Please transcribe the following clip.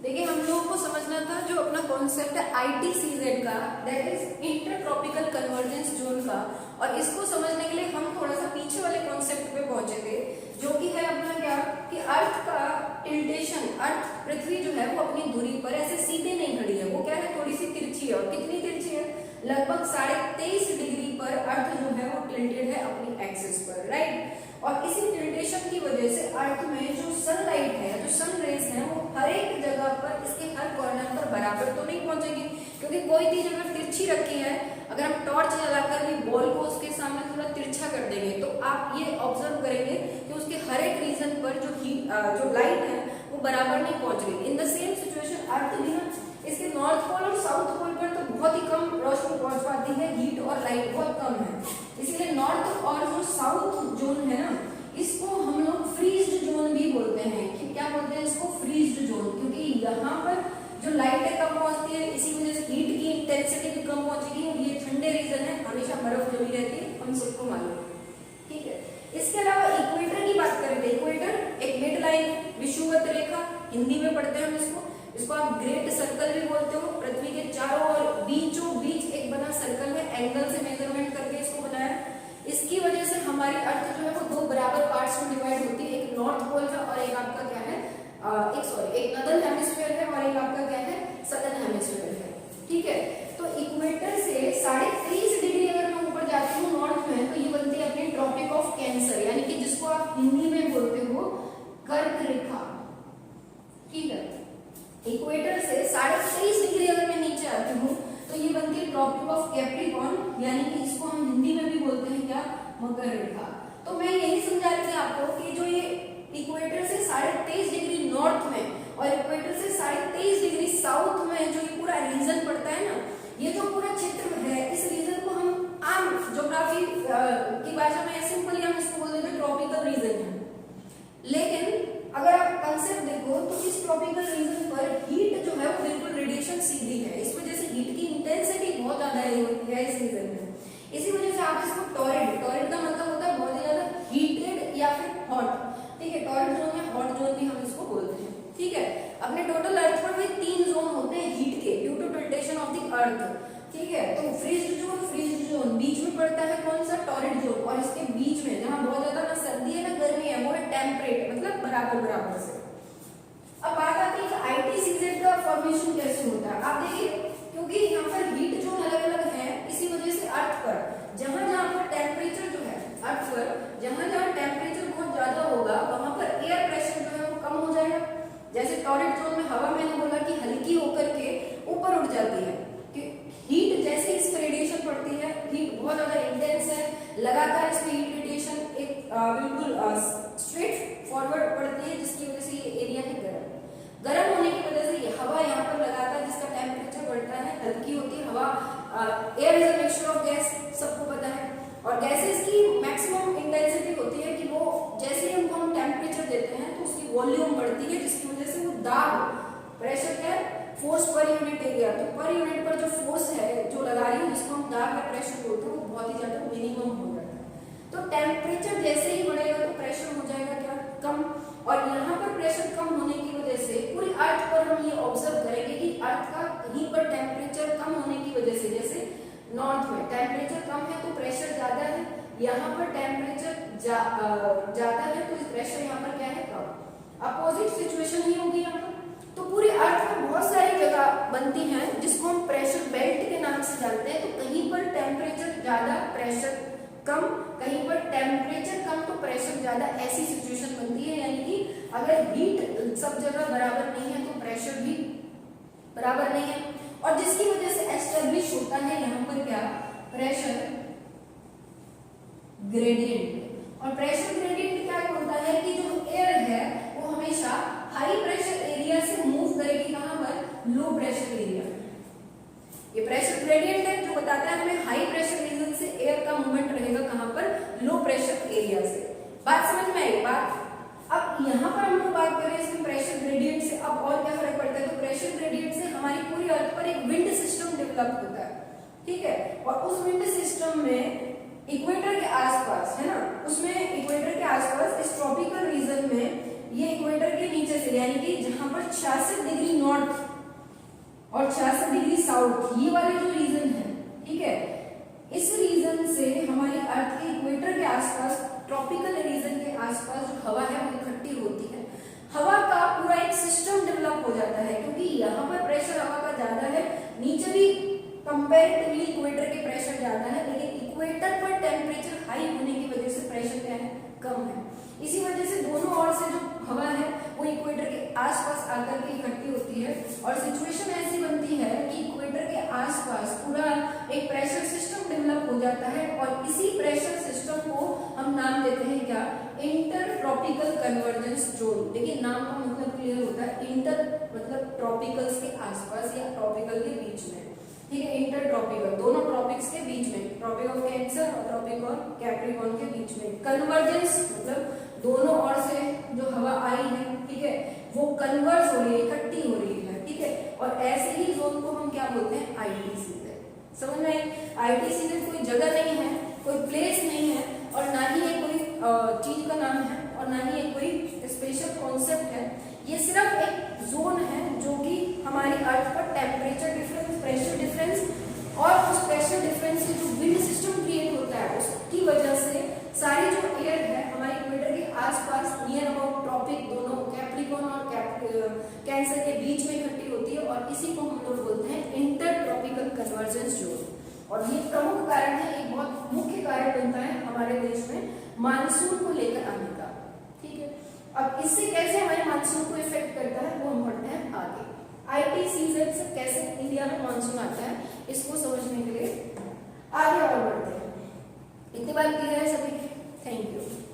देखिए हम लोगों को समझना था जो अपना कॉन्सेप्ट है ITCZ का, that is inter tropical convergence zone का, और इसको समझने के लिए हम थोड़ा सा पीछे वाले कॉन्सेप्ट पे पहुंचे थे, जो कि है अपना क्या कि अर्थ का टिल्टेशन, अर्थ पृथ्वी जो है वो अपनी दूरी पर ऐसे सीधे नहीं खड़ी है, वो क्या है थोड़ी सी तिरछी है। और कितनी तिरछी है? लगभग 23.5 डिग्री पर अर्थ जो है वो टिल्टेड है अपनी एक्सिस पर, राइट। और इसी टिल्टेशन की वजह से अर्थ में जो सनलाइट है, जो सन रेज है, वो हर एक जगह पर, इसके हर कॉर्नर पर बराबर तो नहीं पहुंचेगी, क्योंकि कोई चीज अगर तिरछी रखी है, अगर हम टॉर्च जलाकर भी बॉल को उसके सामने थोड़ा तिरछा कर देंगे, तो आप ये ऑब्जर्व करेंगे कि उसके हर एक रीजन पर जो लाइट है वो बराबर नहीं पहुंच रही। इन द सेम सिचुएशन अर्थ भी ना, इसके नॉर्थ पोल और साउथ पोल पर तो बहुत ही कम रोशनी पहुंच पाती है, हीट और लाइट बहुत कम है, इसीलिए नॉर्थ और जो साउथ जोन है ना, इसको हम लोग फ्रीज्ड जोन भी बोलते हैं। कि क्या बोलते हैं इसको? फ्रीज्ड जोन, क्योंकि यहाँ पर जो लाइट है कम पहुंचती है, इसी वजह से हीट की इंटेंसिटी भी कम पहुंचेगी, और ये ठंडे रीजन है, हमेशा बर्फ जमी रहती है, हम सबको मालूम है, ठीक है। इसके अलावा इक्वेटर की बात करें तो इक्वेटर एक मिड लाइन, विषुवत रेखा, हिंदी में पढ़ते हैं हम इसको आप ग्रेट सर्कल भी बोलते हो। पृथ्वी के चारों ओर बीचों बीच एक बना सर्कल है, एंगल से मेजरमेंट करके इसको बनाया। इसकी वजह से हमारी अर्थ जो है वो दो बराबर पार्ट्स में डिवाइड होती है, एक नॉर्थ पोल है और एक आपका क्या है, एक नॉर्दर्न हेमिस्फीयर है और एक आपका क्या है, सदर्न हेमिस्फीयर है, ठीक है। तो इक्वेटर से 23.5 डिग्री अगर मैं ऊपर जाती हूँ नॉर्थ में, तो ये बनती है अपनी ट्रॉपिक ऑफ कैंसर, यानी कि जिसको आप हिंदी में बोलते हो कर्क रेखा, ठीक है। इक्वेटर से 23.5 डिग्री अगर मैं नीचे आती हूँ तो ये बनती है ट्रॉपिक ऑफ कैप्रिकॉर्न, यानी कि इसको हम हिंदी में भी बोलते हैं क्या, मकर रेखा। तो मैं यही समझा रही थी आपको कि जो ये इक्वेटर से 23.5 डिग्री नॉर्थ में और इक्वेटर से 23.5 डिग्री साउथ में जो ये पूरा रीजन पड़ता है ना, ये जो पूरा क्षेत्र है, इस रीजन को हम आम ज्योग्राफी की भाषा में सिंपली हम इसको बोल देते हैं ट्रॉपिकल रीजन है। लेकिन अगर आप कंसेप्ट देखो तो इस ट्रॉपिकल रीजन पर हीट जो है वो बिल्कुल रेडिएशन सीधी है, इस वजह से हीट की इंटेंसिटी बहुत ज्यादा है इस रीजन में। इसी वजह से आप इसको टॉरिड, टॉरिड का मतलब होता है बहुत ही ज्यादा हीटेड या फिर हॉट, ठीक है। टॉरिड जोन या हॉट जोन भी हम इसको बोलते हैं, ठीक है। अपने टोटल अर्थ पर भी 3 जोन होते हैं हीट के, due to tiltation of the earth, ठीक है। तो फ्रीज्ड जोन बीच में पड़ता है कौन सा, टॉरिड जोन, और इसके बीच में जहां बहुत ज्यादा ना सर्दी है ना गर्मी है, वो है टेम्परेट, मतलब बराबर से। अब बात आती है कि ITCZ का फॉर्मेशन कैसे होता है। आप देखिए, क्योंकि यहाँ पर हीट जोन अलग अलग है, इसी वजह से अर्थ पर जहां जहां पर टेम्परेचर जो है, अर्थ पर जहां जहां टेम्परेचर बहुत ज्यादा होगा, वहां पर एयर प्रेशर जो है वो कम हो जाएगा। जैसे टॉरिड जोन में हवा, मैंने बोला कि हल्की होकर के ऊपर उठ जाती है, हीट जैसे इस पर रेडिएशन पड़ती है, हीट बहुत ज्यादा इंटेंस है, लगातार इस पे हीट रेडिएशन एक बिल्कुल स्ट्रेट फॉरवर्ड पड़ती है, जिसकी वजह से ये एरिया है गर्म होने की वजह से ये हवा यहाँ पर लगातार जिसका टेम्परेचर बढ़ता है, हल्की होती है हवा। Air is a mixture of gas, सबको पता है, और गैसेस की मैक्सिमम इंटेंसिटी होती है कि वो जैसे ही हम टेम्परेचर देते हैं तो उसकी वॉल्यूम बढ़ती है, जिसकी वजह से वो दाब, प्रेशर क्या है, फोर्स पर यूनिट एरिया, तो पर यूनिट पर जो फोर्स है जो लगा रही हूँ, जिसको हम दाब या प्रेशर बोलते हैं, वो बहुत ही ज्यादा मिनिमम हो जाता है। तो टेम्परेचर जैसे ही बढ़ेगा तो प्रेशर हो जाएगा क्या, कम, और यहाँ पर प्रेशर कम होने की वजह से पूरी अर्थ पर हम ये ऑब्जर्व करेंगे कि अर्थ का कहीं पर टेम्परेचर कम होने की वजह से, जैसे नॉर्थ में टेम्परेचर कम है तो प्रेशर ज्यादा है, यहाँ पर टेम्परेचर ज्यादा है तो प्रेशर यहाँ पर क्या है, कम। अपोजिट सिचुएशन ही होगी यहाँ पर। तो पूरी अर्थ में बहुत सारी जगह बनती हैं जिसको हम प्रेशर बेल्ट के नाम से जानते हैं। तो कहीं पर टेम्परेचर ज्यादा, प्रेशर कम, कहीं पर टेम्परेचर कम तो प्रेशर ज्यादा, ऐसी सिचुएशन बनती है। यानी कि अगर हीट सब जगह बराबर नहीं है तो प्रेशर भी बराबर नहीं है, और जिसकी वजह से एस्टेब्लिश होता है यहाँ पर क्या, प्रेशर ग्रेडियंट। और प्रेशर ग्रेडियंट क्या होता है कि जो एयर है वो हमेशा हाई प्रेशर एरिया से मूव करेगी कहां पर, लो प्रेशर एरिया। ये प्रेशर ग्रेडियंट है जो बताता है हमें हाई प्रेशर रीजन से एयर का मूवमेंट रहेगा कहां पर, लो प्रेशर एरिया से। बात समझ में आई बात। अब यहाँ पर हम लोग बात करें इसमें प्रेशर ग्रेडियंट से, अब और क्या फर्क पड़ता है, तो प्रेशर ग्रेडियंट से हमारी पूरी अर्थ पर एक विंड सिस्टम डेवलप होता है, ठीक है। और उस विंड सिस्टम में इक्वेटर के आसपास है ना, उसमें इक्वेटर के आसपास इस ट्रॉपिकल रीजन में ये इक्वेटर के नीचे से, यानी कि जहां पर 66 डिग्री नॉर्थ और 66 डिग्री साउथ, ये वाले जो रीजन है, ठीक है, इस रीजन से हमारी अर्थ के इक्वेटर के आसपास, ट्रॉपिकल रीजन के आसपास जो हवा है वो इकट्ठी होती है। हवा का पूरा एक सिस्टम डेवलप हो जाता है, क्योंकि यहाँ पर प्रेशर हवा का ज्यादा है, नीचे भी कंपैरेटिवली इक्वेटर के प्रेशर ज्यादा है, लेकिन इक्वेटर पर टेम्परेचर हाई होने की वजह से प्रेशर क्या है, कम है। इसी वजह से दोनों ओर से जो हवा है वो इक्वेटर के आसपास आकर के इकट्ठी होती है, और सिचुएशन ऐसी बनती है कि इक्वेटर के आसपास पूरा एक प्रेशर सिस्टम डेवलप हो जाता है, और इसी प्रेशर सिस्टम को हम नाम देते हैं क्या, इंटर ट्रॉपिकल कन्वर्जेंस जोन। देखिए नाम का मतलब क्लियर होता है, इंटर मतलब ट्रॉपिकल्स के आसपास या ट्रॉपिकल के बीच में, ठीक है, इंटर ट्रॉपिकल दोनों ट्रॉपिक्स के बीच में, ट्रॉपिक ऑफ कैंसर और ट्रॉपिक ऑफ कैप्रिकॉर्न के बीच में। कन्वर्जेंस मतलब दोनों ओर से जो हवा आई है, ठीक है, वो कन्वर्ज हो रही है, इकट्ठी हो रही है, ठीक है, और ऐसे ही जोन को हम क्या बोलते हैं, आईटीसीजेड। समझ में आई? आईटीसीजेड कोई जगह नहीं है, कोई प्लेस नहीं है, और ना ही ये कोई चीज का नाम है, और ना ही ये कोई स्पेशल कॉन्सेप्ट है। ये सिर्फ एक जोन है जो कि हमारी अर्थ पर टेम्परेचर डिफरेंस, प्रेशर डिफरेंस, और उस प्रेशर डिफरेंस से जो विंड सिस्टम क्रिएट होता है उसकी वजह से सारी जो एयर है हमारे इक्वेटर के आसपास नियर अबाउट ट्रॉपिक, दोनों कैप्रिकॉर्न और कैंसर के बीच में इकट्ठी होती है, और इसी को हम लोग बोलते हैं इंटर ट्रॉपिकल कन्वर्जेंस जोन। और ये प्रमुख कारण है, एक बहुत मुख्य कारण बनता है हमारे देश में मानसून को लेकर आने का, ठीक है। अब इससे कैसे हमारे मानसून को इफेक्ट करता है वो हम पढ़ते हैं आगे। आईटीसीजेड से कैसे इंडिया में मानसून आता है इसको समझने के लिए आगे और बढ़ते हैं। इतनी बात क्लियर है सभी? Thank you.